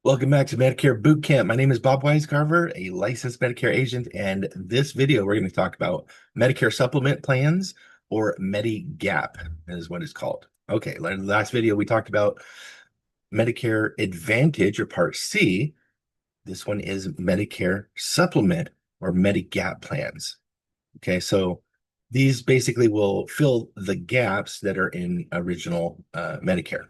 Welcome back to Medicare Bootcamp. My name is Bob Wisecarver, a licensed Medicare agent, and this video we're going to talk about Medicare Supplement Plans, or Medigap is what it's called. Okay, last video we talked about Medicare Advantage or Part C. This one is Medicare Supplement or Medigap plans. Okay, so these basically will fill the gaps that are in original Medicare.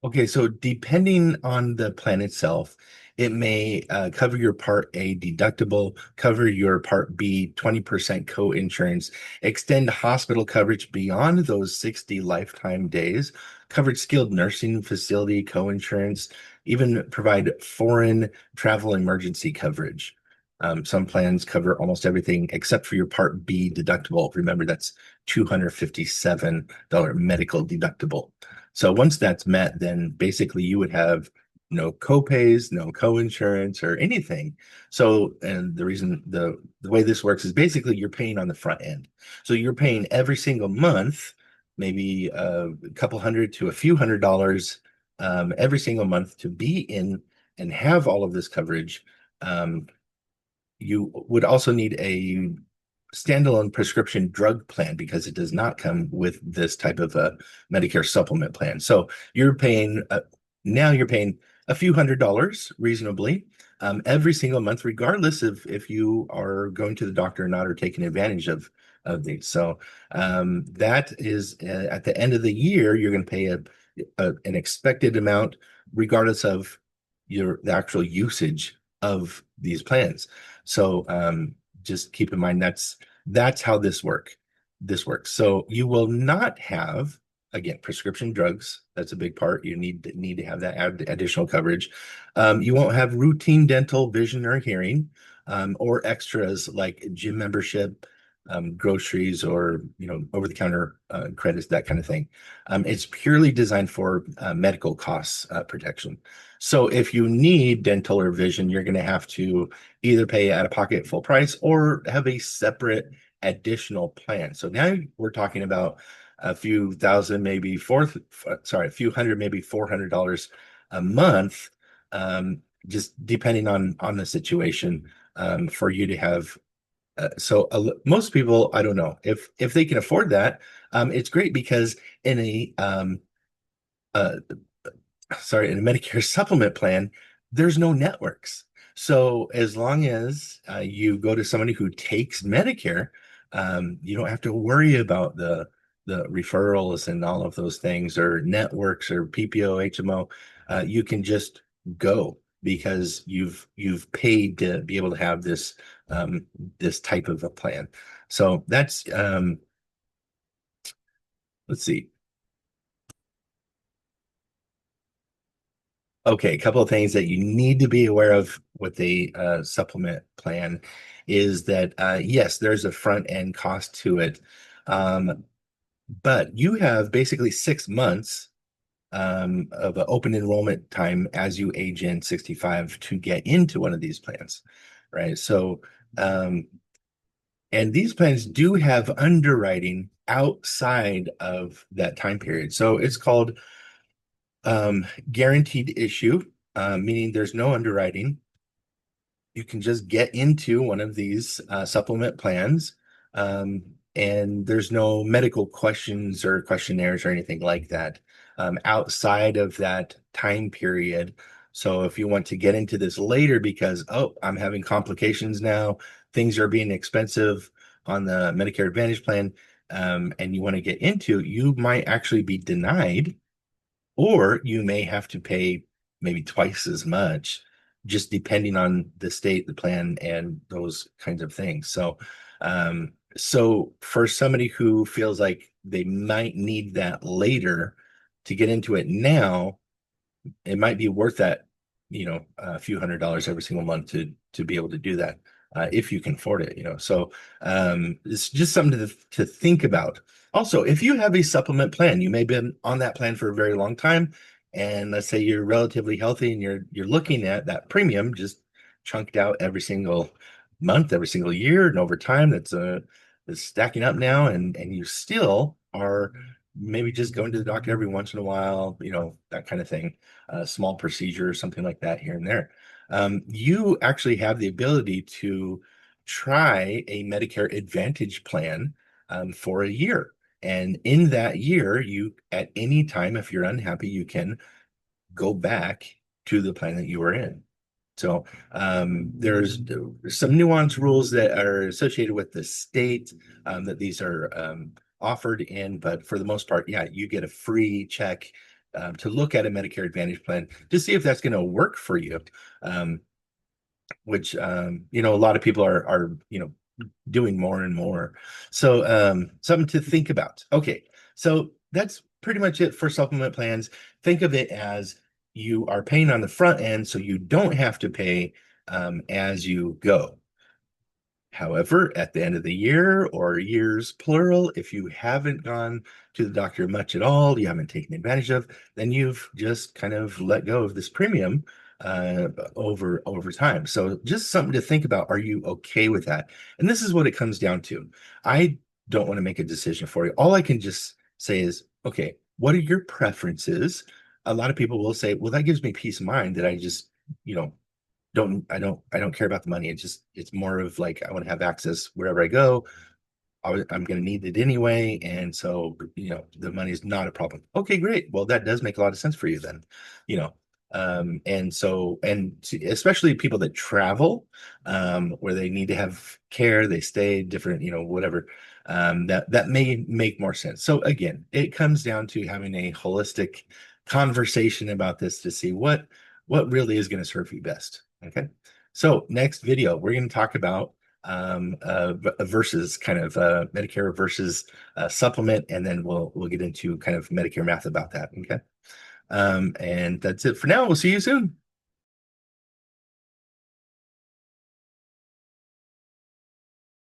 Okay, so depending on the plan itself, it may cover your Part A deductible, cover your Part B 20% co-insurance, extend hospital coverage beyond those 60 lifetime days, covered skilled nursing facility co-insurance, even provide foreign travel emergency coverage. Some plans cover almost everything except for your Part B deductible. Remember, that's $257 medical deductible. So once that's met, then basically you would have no copays, no co-insurance or anything. So, and the way this works is basically you're paying on the front end. So you're paying every single month, maybe a couple hundred to a few $100 every single month to be in and have all of this coverage. You would also need a standalone prescription drug plan because it does not come with this type of a Medicare supplement plan. So you're paying now you're paying a few $100s reasonably every single month, regardless of if you are going to the doctor or not or taking advantage of these. So that is at the end of the year, you're going to pay an expected amount, regardless of the actual usage of these plans. So just keep in mind that's how this works. So you will not have, again, prescription drugs. That's a big part. You need to have that additional coverage. You won't have routine dental, vision, or hearing, or extras like gym membership, groceries, or over-the-counter credits, that kind of thing. It's purely designed for medical costs protection. So if you need dental or vision, you're going to have to either pay out of pocket full price or have a separate additional plan. So now we're talking about a few thousand, maybe a few hundred, maybe $400 a month, just depending on the situation, for you to have. Most people, I don't know if they can afford that. It's great because in uh, in a Medicare supplement plan, there's no networks. So as long as you go to somebody who takes Medicare, you don't have to worry about the referrals and all of those things or networks or PPO, HMO. You can just go because you've paid to be able to have this type of a plan. So that's let's see. Okay, a couple of things that you need to be aware of with a supplement plan is that yes, there's a front end cost to it, um, but you have basically 6 months of an open enrollment time as you age in 65 to get into one of these plans, right? So, and these plans do have underwriting outside of that time period. So it's called guaranteed issue, meaning there's no underwriting. You can just get into one of these supplement plans, and there's no medical questions or questionnaires or anything like that outside of that time period. So if you want to get into this later because, oh, I'm having complications now, things are being expensive on the Medicare Advantage plan, and you want to get into, you might actually be denied, or you may have to pay maybe twice as much, just depending on the state, the plan, and those kinds of things. So for somebody who feels like they might need that later to get into it now, it might be worth that, a few $100s every single month to be able to do that, if you can afford it. So it's just something to think about. Also, if you have a supplement plan, you may have been on that plan for a very long time, and let's say you're relatively healthy and you're looking at that premium just chunked out every single month, every single year, and over time, is stacking up now, and you still are maybe just going to the doctor every once in a while, that kind of thing, a small procedure or something like that here and there. You actually have the ability to try a Medicare Advantage plan for a year. And in that year, you at any time, if you're unhappy, you can go back to the plan that you were in. So there's some nuanced rules that are associated with the state that these are offered in, but for the most part, yeah, you get a free check to look at a Medicare Advantage plan to see if that's going to work for you. Which a lot of people are doing more and more. So something to think about. Okay, so that's pretty much it for supplement plans. Think of it as you are paying on the front end, so you don't have to pay as you go. However, at the end of the year or years plural, if you haven't gone to the doctor much at all, you haven't taken advantage of, then you've just kind of let go of this premium over time. So just something to think about. Are you okay with that? And this is what it comes down to. I don't want to make a decision for you. All I can just say is, okay, what are your preferences? A lot of people will say, well, that gives me peace of mind that I just, I don't care about the money. It's more of like I want to have access wherever I go. I'm going to need it anyway, and so the money is not a problem. Okay, great. Well, that does make a lot of sense for you then, you know. Especially people that travel, where they need to have care, they stay different, whatever. That may make more sense. So again, it comes down to having a holistic conversation about this to see what really is going to serve you best. Okay. So next video, we're going to talk about versus kind of Medicare versus supplement, and then we'll get into kind of Medicare math about that. Okay. And that's it for now. We'll see you soon.